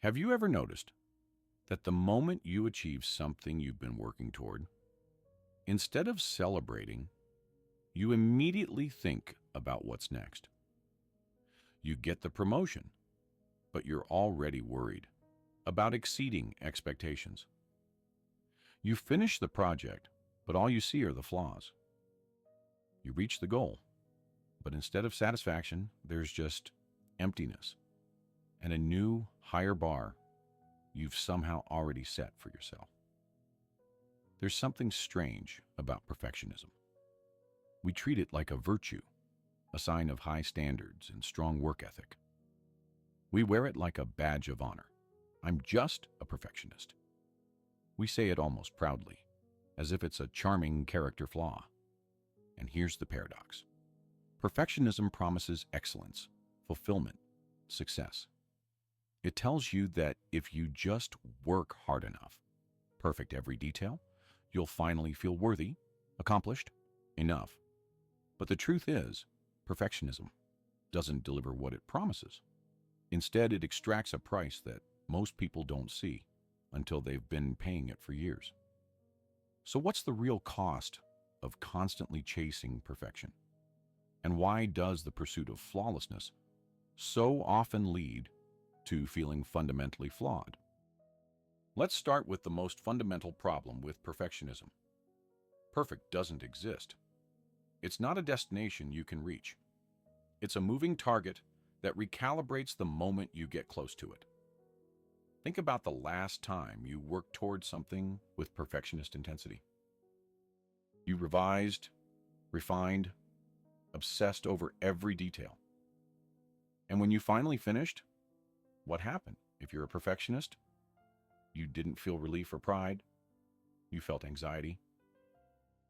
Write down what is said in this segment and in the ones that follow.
Have you ever noticed that the moment you achieve something you've been working toward, instead of celebrating, you immediately think about what's next? You get the promotion, but you're already worried about exceeding expectations. You finish the project, but all you see are the flaws. You reach the goal, but instead of satisfaction, there's just emptiness and a new, higher bar you've somehow already set for yourself. There's something strange about perfectionism. We treat it like a virtue, a sign of high standards and strong work ethic. We wear it like a badge of honor. I'm just a perfectionist. We say it almost proudly, as if it's a charming character flaw. And here's the paradox. Perfectionism promises excellence, fulfillment, success. It tells you that if you just work hard enough, perfect every detail, you'll finally feel worthy, accomplished, enough. But the truth is, perfectionism doesn't deliver what it promises. Instead, it extracts a price that most people don't see until they've been paying it for years. So what's the real cost of constantly chasing perfection? And why does the pursuit of flawlessness so often lead to feeling fundamentally flawed? Let's start with the most fundamental problem with perfectionism. Perfect doesn't exist. It's not a destination you can reach. It's a moving target that recalibrates the moment you get close to it. Think about the last time you worked towards something with perfectionist intensity. You revised, refined, obsessed over every detail. And when you finally finished, what happened? If you're a perfectionist, you didn't feel relief or pride. You felt anxiety.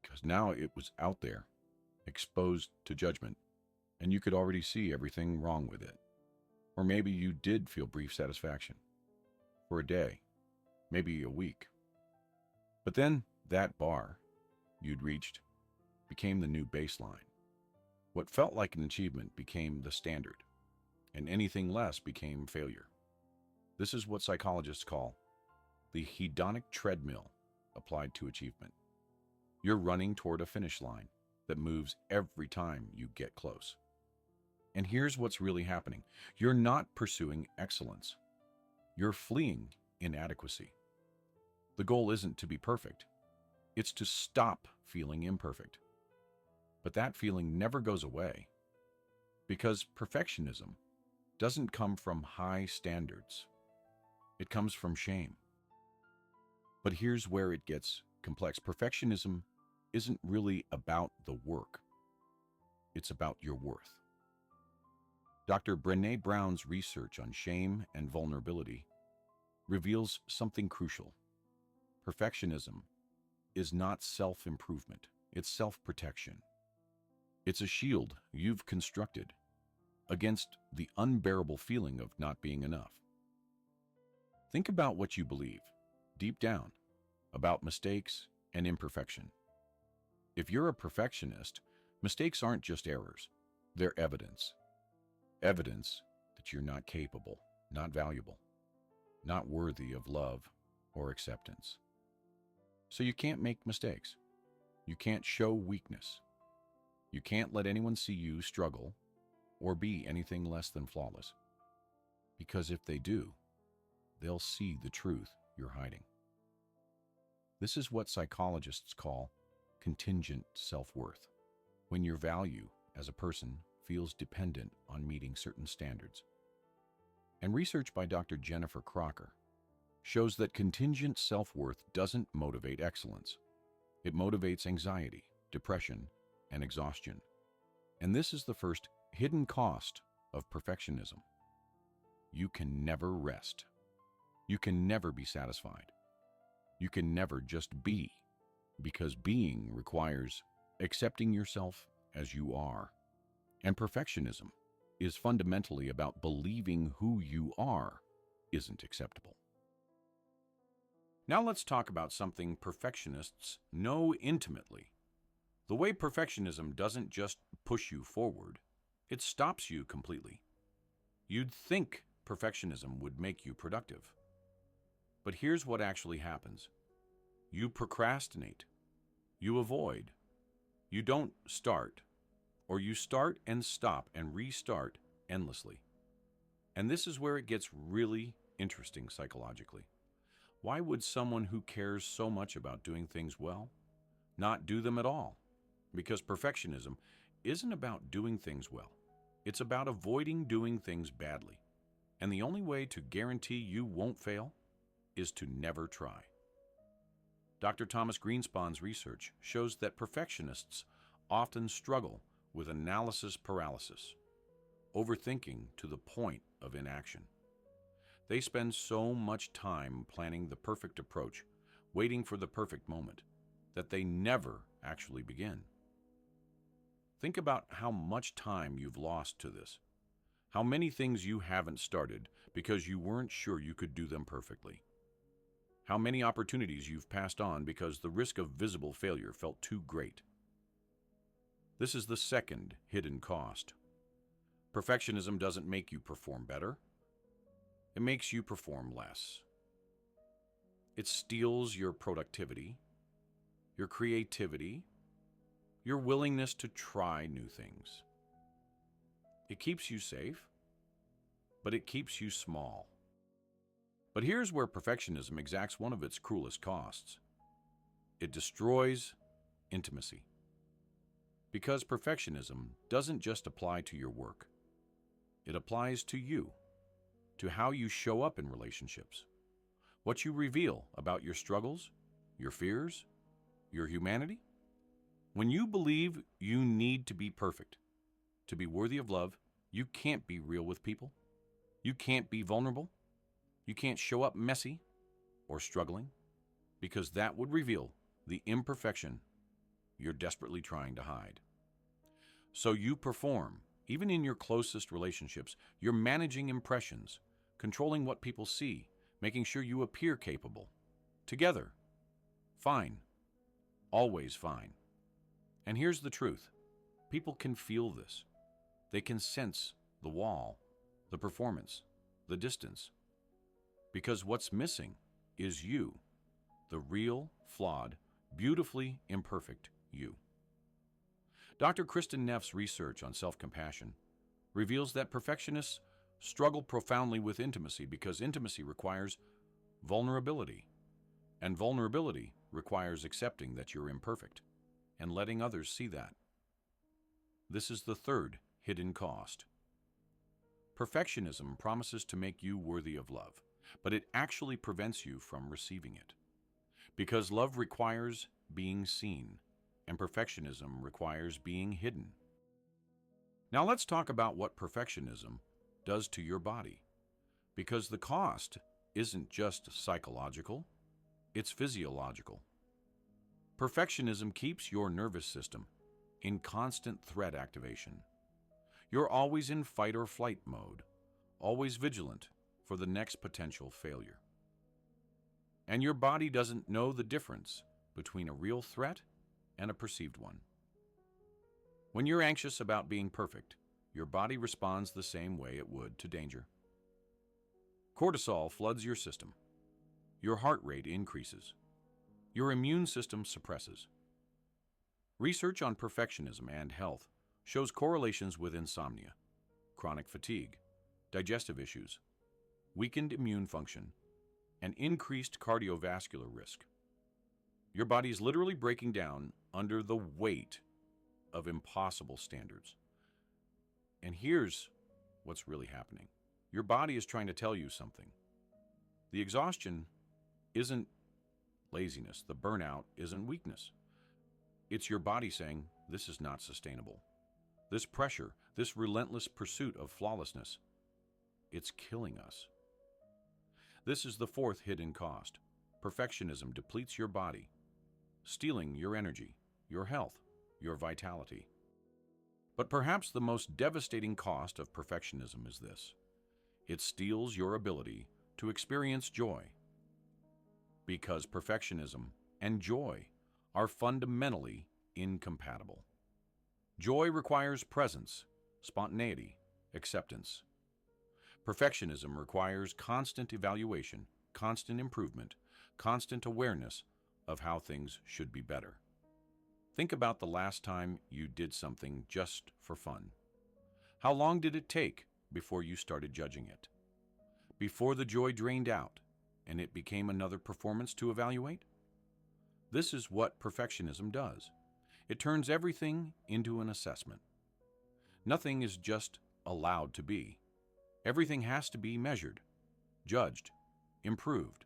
Because now it was out there, exposed to judgment, and you could already see everything wrong with it. Or maybe you did feel brief satisfaction. For a day, maybe a week. But then that bar you'd reached became the new baseline. What felt like an achievement became the standard, and anything less became failure. This is what psychologists call the hedonic treadmill applied to achievement. You're running toward a finish line that moves every time you get close. And here's what's really happening. You're not pursuing excellence. You're fleeing inadequacy. The goal isn't to be perfect. It's to stop feeling imperfect. But that feeling never goes away, because perfectionism doesn't come from high standards. It comes from shame. But here's where it gets complex. Perfectionism isn't really about the work. It's about your worth. Dr. Brené Brown's research on shame and vulnerability reveals something crucial. Perfectionism is not self-improvement. It's self-protection. It's a shield you've constructed against the unbearable feeling of not being enough. Think about what you believe, deep down, about mistakes and imperfection. If you're a perfectionist, mistakes aren't just errors. They're evidence. Evidence that you're not capable, not valuable, not worthy of love or acceptance. So you can't make mistakes. You can't show weakness. You can't let anyone see you struggle or be anything less than flawless. Because if they do, they'll see the truth you're hiding. This is what psychologists call contingent self-worth, when your value as a person feels dependent on meeting certain standards. And research by Dr. Jennifer Crocker shows that contingent self-worth doesn't motivate excellence. It motivates anxiety, depression, and exhaustion. And this is the first hidden cost of perfectionism. You can never rest. You can never be satisfied. You can never just be, because being requires accepting yourself as you are. And perfectionism is fundamentally about believing who you are isn't acceptable. Now let's talk about something perfectionists know intimately. The way perfectionism doesn't just push you forward, it stops you completely. You'd think perfectionism would make you productive. But here's what actually happens. You procrastinate. You avoid. You don't start. Or you start and stop and restart endlessly. And this is where it gets really interesting psychologically. Why would someone who cares so much about doing things well not do them at all? Because perfectionism isn't about doing things well. It's about avoiding doing things badly. And the only way to guarantee you won't fail is to never try. Dr. Thomas Greenspan's research shows that perfectionists often struggle with analysis paralysis, overthinking to the point of inaction. They spend so much time planning the perfect approach, waiting for the perfect moment, that they never actually begin. Think about how much time you've lost to this. How many things you haven't started because you weren't sure you could do them perfectly. How many opportunities you've passed on because the risk of visible failure felt too great. This is the second hidden cost. Perfectionism doesn't make you perform better. It makes you perform less. It steals your productivity, your creativity, your willingness to try new things. It keeps you safe, but it keeps you small. But here's where perfectionism exacts one of its cruelest costs. It destroys intimacy. Because perfectionism doesn't just apply to your work. It applies to you, to how you show up in relationships, what you reveal about your struggles, your fears, your humanity. When you believe you need to be perfect, to be worthy of love, you can't be real with people. You can't be vulnerable. You can't show up messy or struggling, because that would reveal the imperfection you're desperately trying to hide. So you perform, even in your closest relationships. You're managing impressions, controlling what people see, making sure you appear capable. Together. Fine. Always fine. And here's the truth. People can feel this. They can sense the wall, the performance, the distance. Because what's missing is you, the real, flawed, beautifully imperfect you. Dr. Kristen Neff's research on self-compassion reveals that perfectionists struggle profoundly with intimacy because intimacy requires vulnerability, and vulnerability requires accepting that you're imperfect and letting others see that. This is the third hidden cost. Perfectionism promises to make you worthy of love, but it actually prevents you from receiving it. Because love requires being seen, and perfectionism requires being hidden. Now let's talk about what perfectionism does to your body. Because the cost isn't just psychological, it's physiological. Perfectionism keeps your nervous system in constant threat activation. You're always in fight or flight mode, always vigilant for the next potential failure. And your body doesn't know the difference between a real threat and a perceived one. When you're anxious about being perfect, your body responds the same way it would to danger. Cortisol floods your system. Your heart rate increases. Your immune system suppresses. Research on perfectionism and health shows correlations with insomnia, chronic fatigue, digestive issues, weakened immune function, and increased cardiovascular risk. Your body is literally breaking down under the weight of impossible standards. And here's what's really happening. Your body is trying to tell you something. The exhaustion isn't laziness. The burnout isn't weakness. It's your body saying, this is not sustainable. This pressure, this relentless pursuit of flawlessness, it's killing us. This is the fourth hidden cost. Perfectionism depletes your body, stealing your energy, your health, your vitality. But perhaps the most devastating cost of perfectionism is this. It steals your ability to experience joy. Because perfectionism and joy are fundamentally incompatible. Joy requires presence, spontaneity, acceptance. Perfectionism requires constant evaluation, constant improvement, constant awareness of how things should be better. Think about the last time you did something just for fun. How long did it take before you started judging it? Before the joy drained out and it became another performance to evaluate? This is what perfectionism does. It turns everything into an assessment. Nothing is just allowed to be. Everything has to be measured, judged, improved.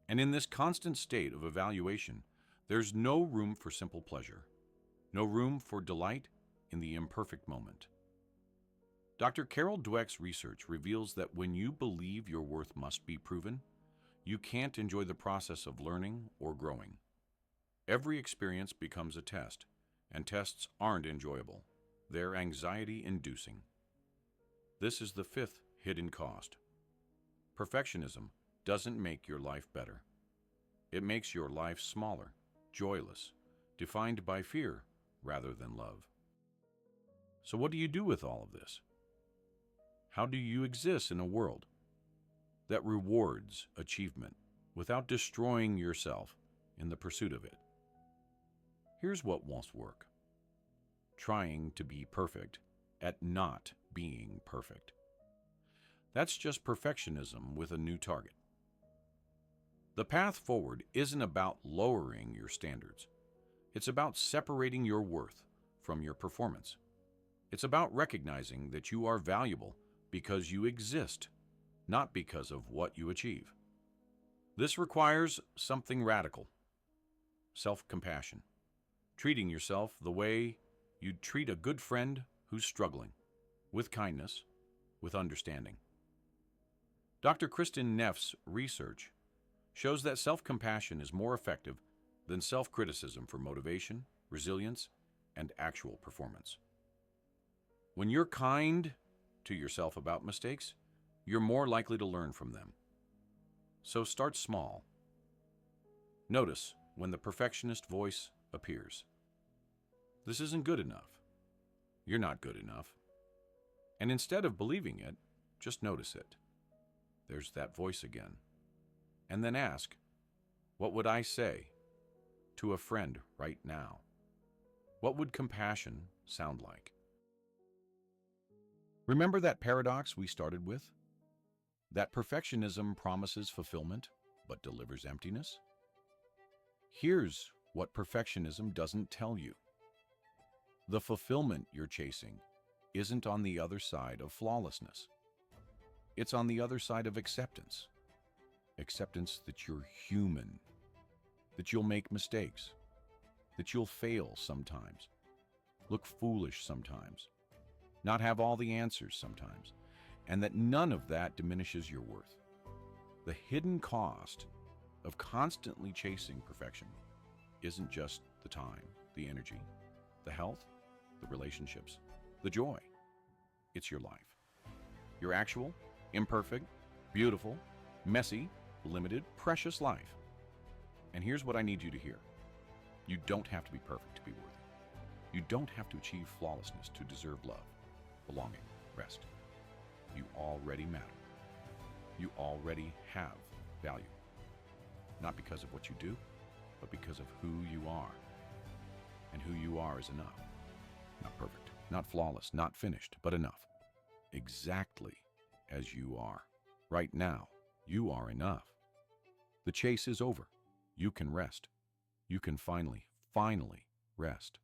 And in this constant state of evaluation, there's no room for simple pleasure, no room for delight in the imperfect moment. Dr. Carol Dweck's research reveals that when you believe your worth must be proven, you can't enjoy the process of learning or growing. Every experience becomes a test, and tests aren't enjoyable. They're anxiety-inducing. This is the fifth hidden cost. Perfectionism doesn't make your life better. It makes your life smaller, joyless, defined by fear rather than love. So what do you do with all of this? How do you exist in a world that rewards achievement without destroying yourself in the pursuit of it? Here's what won't work. Trying to be perfect at not being perfect. That's just perfectionism with a new target. The path forward isn't about lowering your standards. It's about separating your worth from your performance. It's about recognizing that you are valuable because you exist, not because of what you achieve. This requires something radical: self-compassion. Treating yourself the way you'd treat a good friend who's struggling, with kindness, with understanding. Dr. Kristen Neff's research shows that self-compassion is more effective than self-criticism for motivation, resilience, and actual performance. When you're kind to yourself about mistakes, you're more likely to learn from them. So start small. Notice when the perfectionist voice appears. This isn't good enough. You're not good enough. And instead of believing it, just notice it. There's that voice again. And then ask, what would I say to a friend right now? What would compassion sound like? Remember that paradox we started with? That perfectionism promises fulfillment, but delivers emptiness? Here's what perfectionism doesn't tell you. The fulfillment you're chasing isn't on the other side of flawlessness. It's on the other side of acceptance. Acceptance that you're human, that you'll make mistakes, that you'll fail sometimes, look foolish sometimes, not have all the answers sometimes, and that none of that diminishes your worth. The hidden cost of constantly chasing perfection isn't just the time, the energy, the health, the relationships, the joy. It's your life. Your actual, imperfect, beautiful, messy, limited, precious life. And here's what I need you to hear. You don't have to be perfect to be worthy. You don't have to achieve flawlessness to deserve love, belonging, rest. You already matter. You already have value. Not because of what you do, but because of who you are. And who you are is enough. Not perfect, not flawless, not finished, but enough. Exactly as you are. Right now, you are enough. The chase is over. You can rest. You can finally rest.